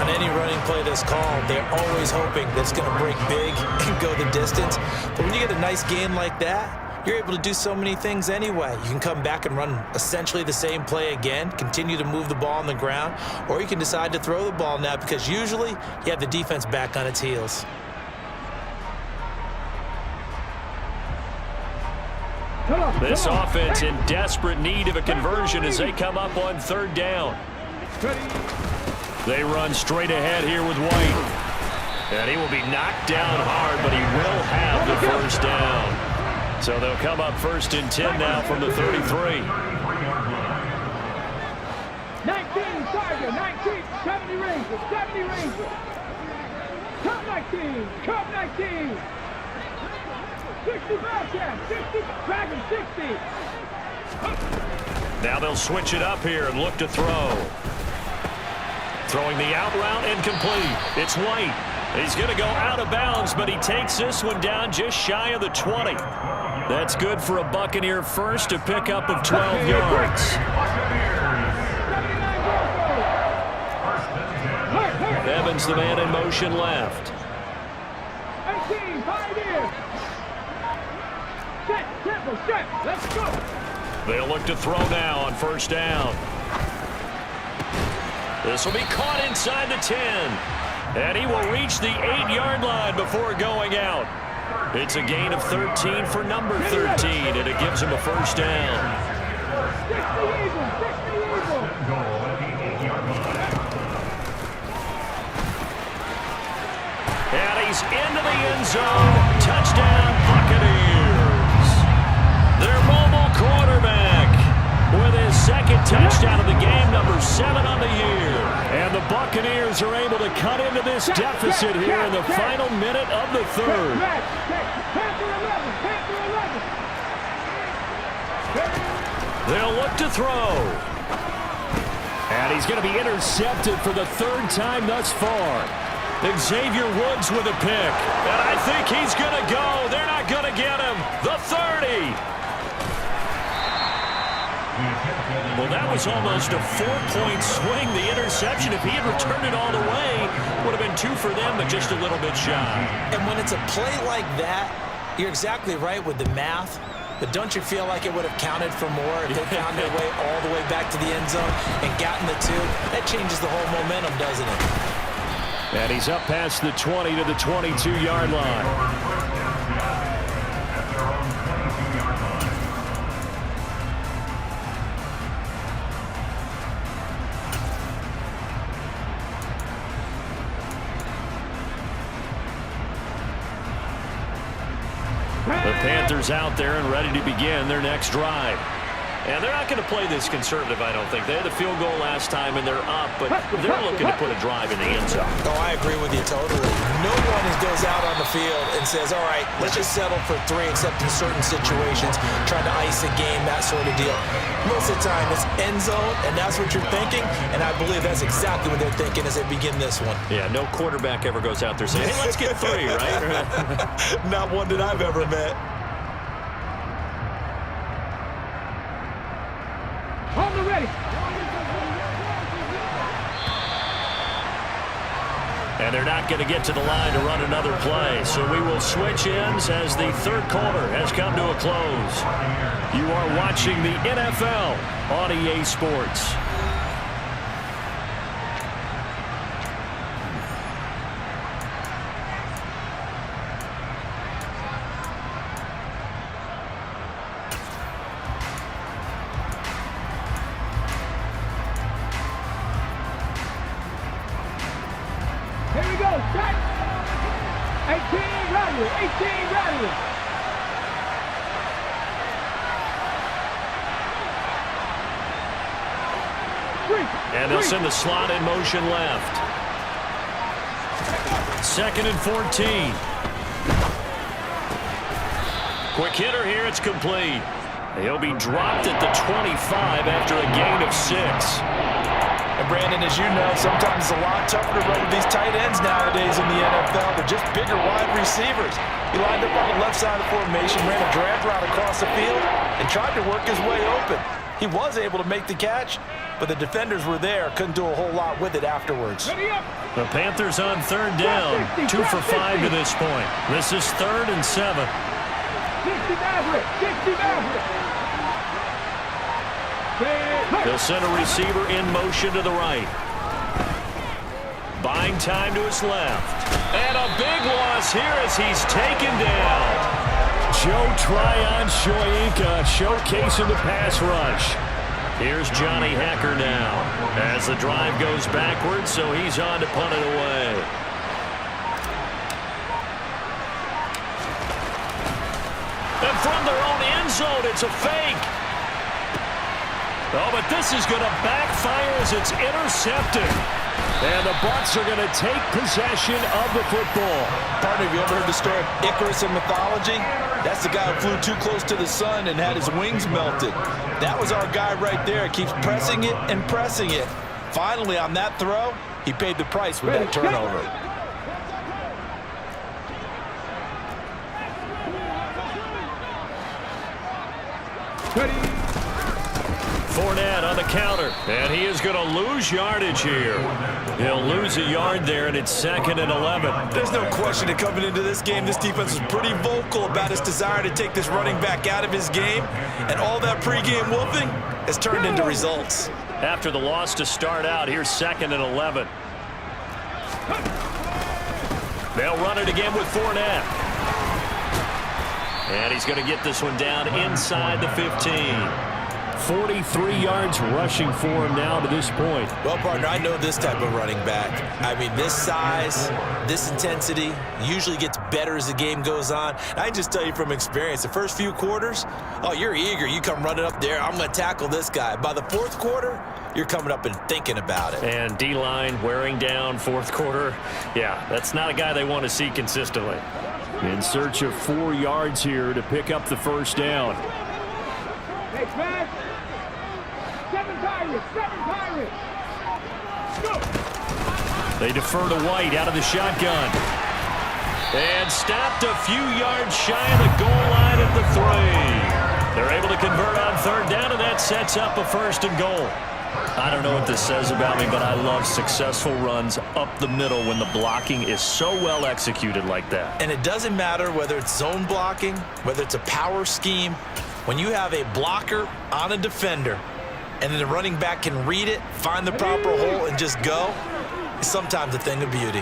On any running play that's called, they're always hoping that it's going to break big and go the distance. But when you get a nice gain like that, you're able to do so many things anyway. You can come back and run essentially the same play again, continue to move the ball on the ground, or you can decide to throw the ball now because usually you have the defense back on its heels. This offense in desperate need of a conversion as they come up on 3rd down. They run straight ahead here with White. And he will be knocked down hard, but he will have the 1st down. So they'll come up 1st and 10 now from the 33. 19, Tiger, 19, 70 Rangers, 70 Rangers. Cup 19, Cup 19. 60 Bearcats, 60, Dragon 60. Now they'll switch it up here and look to throw. Throwing the out route and complete. It's White. He's going to go out of bounds, but he takes this one down just shy of the 20. That's good for a Buccaneer first, a pickup of 12 yards. Evans, the man in motion left. 18, Pioneers. Set, tempo, set, let's go. They'll look to throw now on 1st down. This will be caught inside the 10. And he will reach the 8-yard line before going out. It's a gain of 13 for number 13, and it gives him a 1st down. 60 Eagles, 60 Eagles. And he's into the end zone. Touchdown, Buccaneers. Their mobile quarterback with his 2nd touchdown of the game, number 7 on the year. And the Buccaneers are able to cut into this deficit here in the final minute of the 3rd. Panther 11, Panther 11. They'll look to throw. And he's going to be intercepted for the 3rd time thus far. Xavier Woods with a pick. And I think he's going to go. They're not going to get him. The 30. Well, that was almost a 4-point swing. The interception, if he had returned it all the way, would have been 2 for them, but just a little bit shy. And when it's a play like that, you're exactly right with the math. But don't you feel like it would have counted for more if they found their way all the way back to the end zone and gotten the 2? That changes the whole momentum, doesn't it? And he's up past the 20 to the 22-yard line. The Panthers out there and ready to begin their next drive. And they're not going to play this conservative, I don't think. They had a field goal last time, and they're up, but they're looking to put a drive in the end zone. Oh, I agree with you totally. No one goes out on the field and says, all right, let's just settle for 3, except in certain situations, trying to ice a game, that sort of deal. Most of the time, it's end zone, and that's what you're thinking, and I believe that's exactly what they're thinking as they begin this one. Yeah, no quarterback ever goes out there saying, hey, let's get 3, right? Not one that I've ever met. On the ready. And they're not going to get to the line to run another play. So we will switch ends as the 3rd quarter has come to a close. You are watching the NFL on EA Sports. Here we go, set. 18 ready, 18 ready. And they'll send the slot in motion left. 2nd and 14. Quick hitter here, it's complete. He'll be dropped at the 25 after a gain of 6. And Brandon, as you know, sometimes it's a lot tougher to run with these tight ends nowadays in the NFL. They're just bigger wide receivers. He lined up on the left side of the formation, ran a drag route across the field, and tried to work his way open. He was able to make the catch, but the defenders were there, couldn't do a whole lot with it afterwards. The Panthers on third down, 2 for 5 to this point. This is 3rd and 7. 60 Maverick, 60 Maverick. They'll send a receiver in motion to the right. Buying time to his left. And a big loss here as he's taken down. Joe Tryon-Shoyinka showcasing the pass rush. Here's Johnny Hecker now as the drive goes backwards, so he's on to punt it away. And from their own end zone, it's a fake. Oh, but this is going to backfire as it's intercepted. And the Bucs are going to take possession of the football. Partner, have you ever heard the story of Icarus in mythology? That's the guy who flew too close to the sun and had his wings melted. That was our guy right there. Keeps pressing it and pressing it. Finally, on that throw, he paid the price with that turnover. Fournette on the counter, and he is going to lose yardage here. He'll lose a yard there, and it's 2nd and 11. There's no question that coming into this game, this defense was pretty vocal about his desire to take this running back out of his game, and all that pregame wolfing has turned into results. After the loss to start out, here's 2nd and 11. They'll run it again with Fournette. And he's going to get this one down inside the 15. 43 yards rushing for him now to this point. Well, partner, I know this type of running back. I mean, this size, this intensity usually gets better as the game goes on. I can just tell you from experience, the first few quarters, oh, you're eager. You come running up there, I'm going to tackle this guy. By the 4th quarter, you're coming up and thinking about it. And D-line wearing down 4th quarter. Yeah, that's not a guy they want to see consistently. In search of 4 yards here to pick up the first down. Hey, man. 7 Pirates, 7 Pirates. Go. They defer to White out of the shotgun. And stopped a few yards shy of the goal line at the 3. They're able to convert on 3rd down, and that sets up a 1st and goal. I don't know what this says about me, but I love successful runs up the middle when the blocking is so well executed like that. And it doesn't matter whether it's zone blocking, whether it's a power scheme. When you have a blocker on a defender and then the running back can read it, find the proper hole, and just go, it's sometimes a thing of beauty.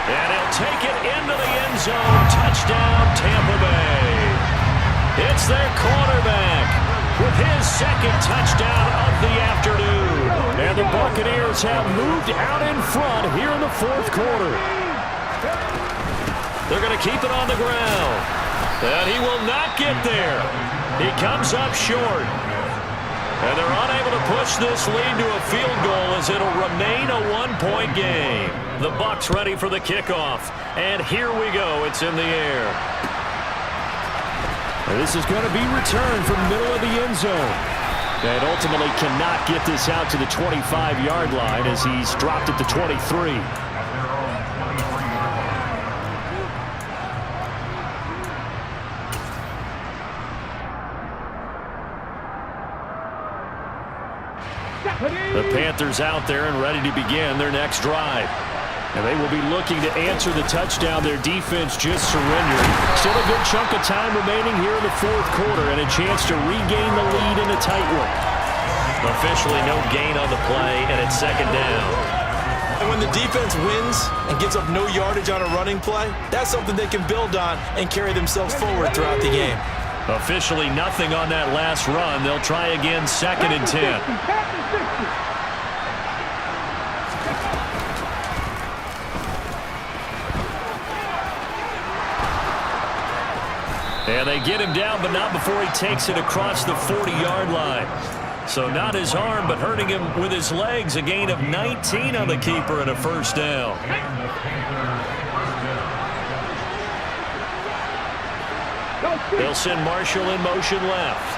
And he'll take it into the end zone. Touchdown, Tampa Bay. It's their quarterback with his 2nd touchdown of the afternoon. And the Buccaneers have moved out in front here in the 4th quarter. They're going to keep it on the ground. And he will not get there. He comes up short. And they're unable to push this lead to a field goal as it'll remain a 1-point game. The Bucs ready for the kickoff. And here we go. It's in the air. This is going to be returned from the middle of the end zone. And ultimately cannot get this out to the 25-yard line as he's dropped at the 23. The Panthers out there and ready to begin their next drive. And they will be looking to answer the touchdown their defense just surrendered. Still a good chunk of time remaining here in the 4th quarter and a chance to regain the lead in a tight one. Officially no gain on the play, and it's 2nd down. And when the defense wins and gives up no yardage on a running play, that's something they can build on and carry themselves forward throughout the game. Officially nothing on that last run. They'll try again, 2nd and 10. And they get him down, but not before he takes it across the 40-yard line. So not his arm, but hurting him with his legs. A gain of 19 on the keeper and a 1st down. They'll send Marshall in motion left.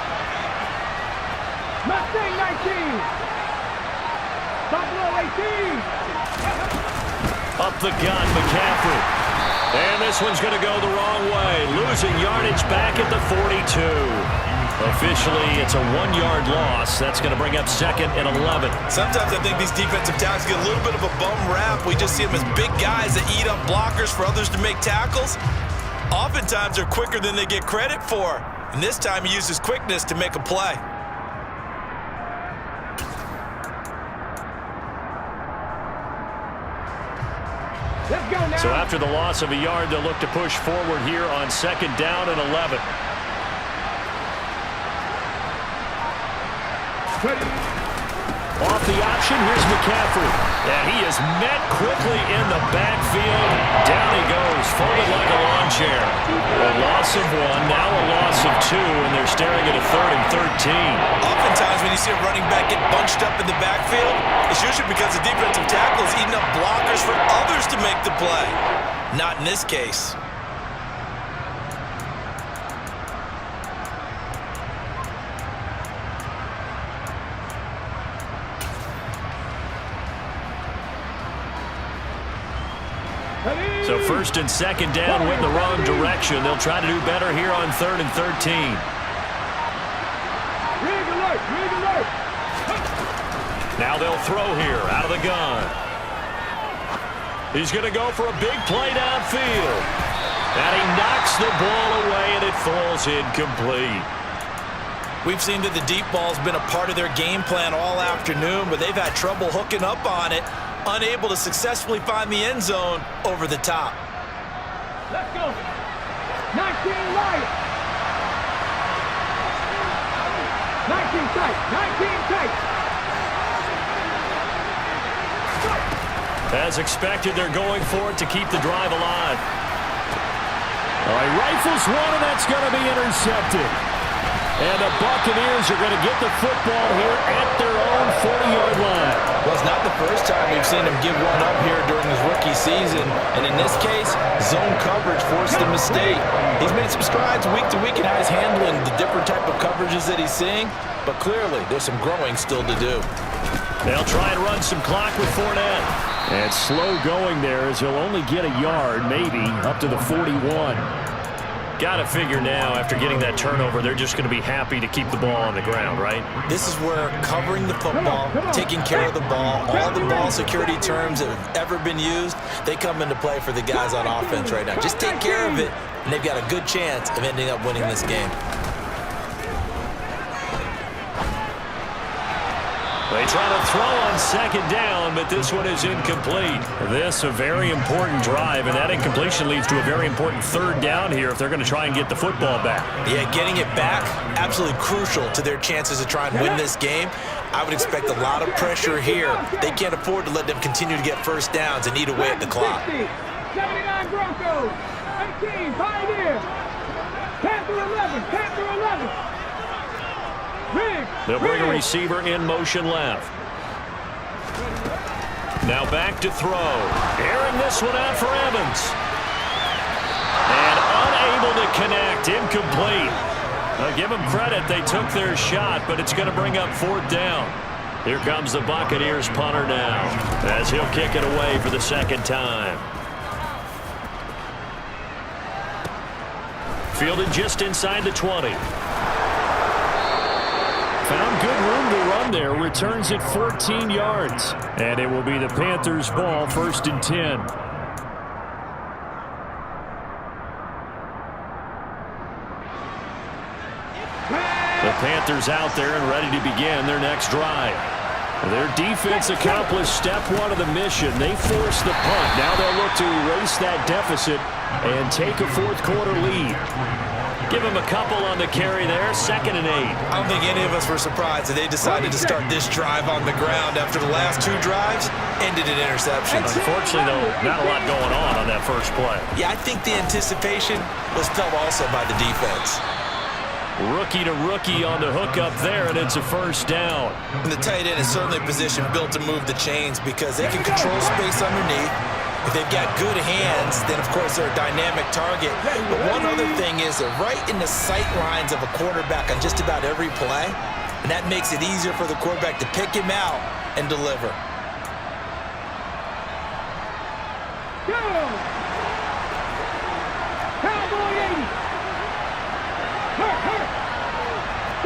Mustang 19. Buffalo 18. Up the gun, McCaffrey. And this one's going to go the wrong way, losing yardage back at the 42. Officially, it's a 1-yard loss. That's going to bring up 2nd and 11. Sometimes I think these defensive tackles get a little bit of a bum rap. We just see them as big guys that eat up blockers for others to make tackles. Oftentimes, they're quicker than they get credit for. And this time, he uses quickness to make a play. Let's go now. So after the loss of a yard, they'll look to push forward here on 2nd down and 11. Off the option, here's McCaffrey. And he is met quickly in the backfield. Down he goes, folded like a lawn chair. A loss of 1, now a loss of 2, and they're staring at a 3rd and 13. Oftentimes, when you see a running back get bunched up in the backfield, it's usually because the defensive tackle is eating up blockers for others to make the play. Not in this case. So 1st and 2nd down went the wrong direction. They'll try to do better here on 3rd and 13. Rig alert, rig alert. Now they'll throw here out of the gun. He's going to go for a big play downfield. And he knocks the ball away, and it falls incomplete. We've seen that the deep ball's been a part of their game plan all afternoon, but they've had trouble hooking up on it, unable to successfully find the end zone over the top. Let's go. 19 right. 19 tight. 19 tight. As expected, they're going for it to keep the drive alive. All right, rifles one, and that's going to be intercepted. And the Buccaneers are going to get the football here at their own 40-yard line. Well, it's not the first time we've seen him give one up here during his rookie season. And in this case, zone coverage forced the mistake. He's made some strides week to week in how he's handling the different type of coverages that he's seeing. But clearly, there's some growing still to do. They'll try and run some clock with Fournette. And slow going there as he'll only get a yard, maybe, up to the 41. Got to figure now, after getting that turnover, they're just going to be happy to keep the ball on the ground, right? This is where covering the football, taking care of the ball, all the ball security terms that have ever been used, they come into play for the guys on offense right now. Just take care of it, and they've got a good chance of ending up winning this game. They try to throw on 2nd down, but this one is incomplete. This a very important drive, and that incompletion leads to a very important 3rd down here if they're going to try and get the football back. Yeah, getting it back, absolutely crucial to their chances to try and win this game. I would expect a lot of pressure here. They can't afford to let them continue to get first downs and eat away at the clock. 79 Broncos. 18 Pioneers. Panther 11. Panther 11. They'll bring a receiver in motion left. Now back to throw. Airing this one out for Evans. And unable to connect. Incomplete. I'll give them credit. They took their shot, but it's going to bring up 4th down. Here comes the Buccaneers punter now, as he'll kick it away for the 2nd time. Fielded just inside the 20. Found good room to run there. Returns it 14 yards. And it will be the Panthers' ball, 1st and 10. The Panthers out there and ready to begin their next drive. Their defense accomplished step 1 of the mission. They forced the punt. Now they'll look to erase that deficit and take a 4th quarter lead. Give him a couple on the carry there, 2nd and 8. I don't think any of us were surprised that they decided to start this drive on the ground after the last 2 drives ended in interceptions. Unfortunately, though, not a lot going on that first play. Yeah, I think the anticipation was felt also by the defense. Rookie to rookie on the hook up there, and it's a 1st down. And the tight end is certainly a position built to move the chains because they can control space underneath. If they've got good hands, then, of course, they're a dynamic target. But one other thing is they're right in the sight lines of a quarterback on just about every play, and that makes it easier for the quarterback to pick him out and deliver.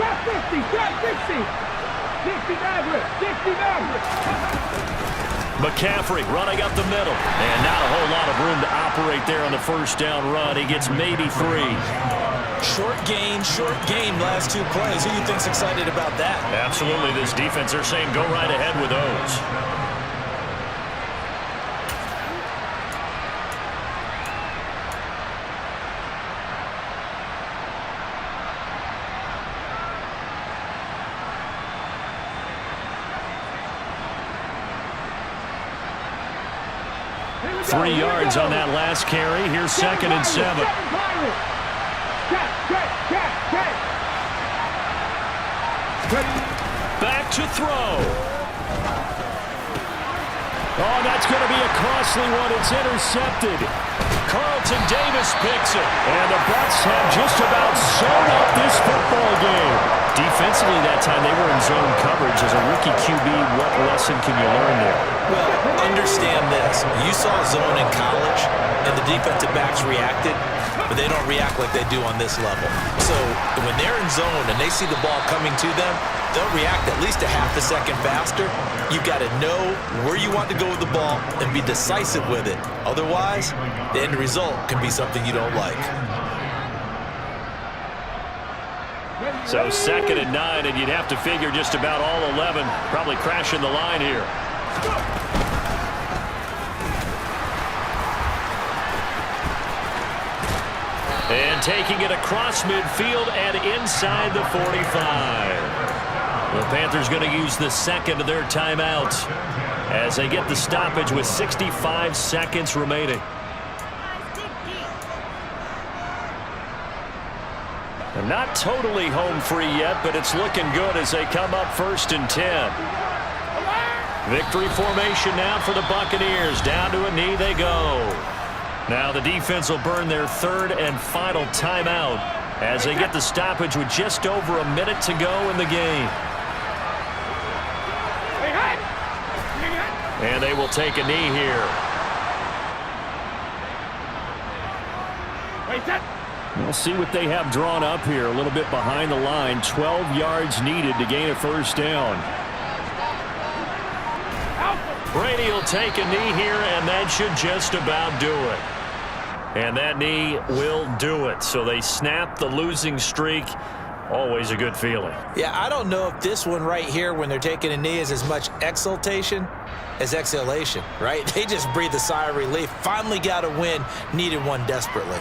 Step 50, step 60. 60 Maverick, 60 Maverick. McCaffrey running up the middle. And not a whole lot of room to operate there on the first down run. He gets maybe 3. Short gain, last 2 plays. Who do you think's excited about that? Absolutely. This defense, they're saying go right ahead with those. Here we go, 3 here we yards go. on that last carry. Here's 2nd and 7. Back to throw. Oh, that's going to be a costly one. It's intercepted. Carlton Davis picks it. And the Bucs have just about sewn up this football game. Defensively that time, they were in zone coverage. As a rookie QB, what lesson can you learn there? Well, understand this. You saw zone in college, and the defensive backs reacted, but they don't react like they do on this level. So when they're in zone and they see the ball coming to them, they'll react at least a half a second faster. You've got to know where you want to go with the ball and be decisive with it. Otherwise, the end result can be something you don't like. So 2nd and 9, and you'd have to figure just about all 11 probably crashing the line here. And taking it across midfield and inside the 45. The Panthers going to use the 2nd of their timeouts as they get the stoppage with 65 seconds remaining. They're not totally home free yet, but it's looking good as they come up 1st and 10. Victory formation now for the Buccaneers. Down to a knee they go. Now the defense will burn their 3rd and final timeout as they get the stoppage with just over a minute to go in the game. And they will take a knee here. We'll see what they have drawn up here. A little bit behind the line. 12 yards needed to gain a 1st down. Brady will take a knee here, and that should just about do it. And that knee will do it. So they snap the losing streak. Always a good feeling. Yeah, I don't know if this one right here when they're taking a knee is as much exultation as exhalation, right? They just breathe a sigh of relief. Finally got a win. Needed one desperately.